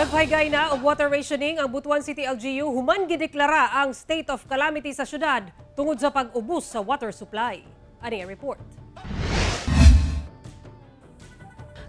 Nagpahigay na og water rationing ang Butuan City LGU human gideklara ang state of calamity sa syudad tungod sa pag-ubos sa water supply. Ani ang report.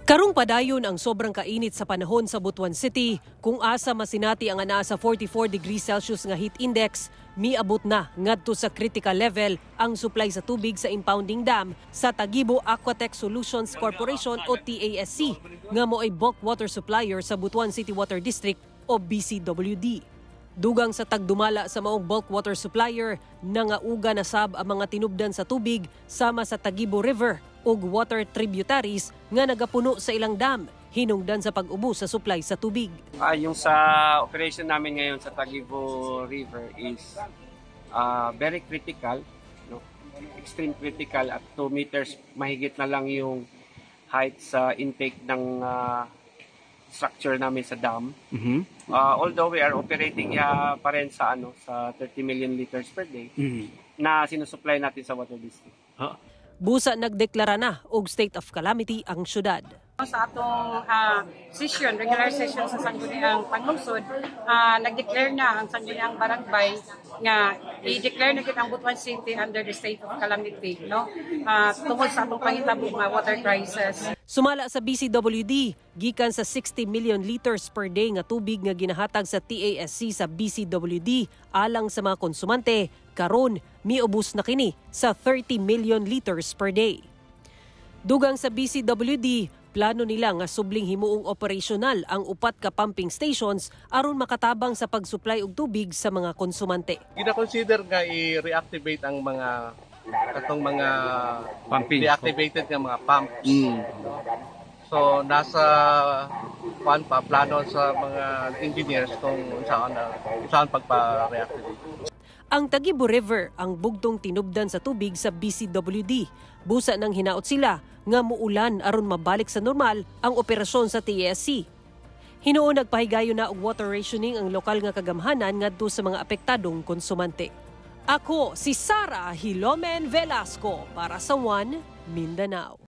Karong padayon ang sobrang kainit sa panahon sa Butuan City kung asa masinati ang anaa sa 44 degrees Celsius nga heat index, miabot na ngadto sa critical level ang supply sa tubig sa impounding dam sa Tagibo Aquatech Solutions Corporation o TASC nga mo'y bulk water supplier sa Butuan City Water District o BCWD. Dugang sa tagdumala sa maong bulk water supplier, nangauga na sab ang mga tinubdan sa tubig sama sa Tagibo River ug water tributaries nga nagapuno sa ilang dam, hinungdan sa pag-ubos sa supply sa tubig. Yung sa operation namin ngayon sa Tagibo River is very critical, no? Extreme critical at 2 meters mahigit na lang yung height sa intake ng structure namin sa dam. Although we are operating pa rin sa sa 30 million liters per day na sinusupply natin sa water district. Busa nagdeklara na og state of calamity ang syudad. Sa atong session, regular session sa Sangguniang Panglungsod, nag-declare na ang Sangguniang Barangay nga i-declare na kita ang Butuan City under the state of calamity, no? Tungkol sa atong pangitabong water crisis. Sumala sa BCWD, gikan sa 60 million liters per day nga tubig nga ginahatag sa TASC sa BCWD alang sa mga konsumante, karon miubos na kini sa 30 million liters per day. Dugang sa BCWD, plano nila nga subling himuong operasyonal ang upat ka pumping stations aron makatabang sa pag-supply og tubig sa mga konsumante. Gina-consider nga i-reactivate ang mga pumping, deactivated nga mga pumps. So nasa plano sa mga engineers kung saan pagpa-reactivate. Ang Tagibo River ang bugtong tinubdan sa tubig sa BCWD. Busa nang hinaot sila nga muulan aron mabalik sa normal ang operasyon sa TASC. Hinuon nagpahigayon na og water rationing ang lokal nga kagamhanan ngadto sa mga apektadong konsumante. Ako si Sara Hilomen Velasco para sa One Mindanao.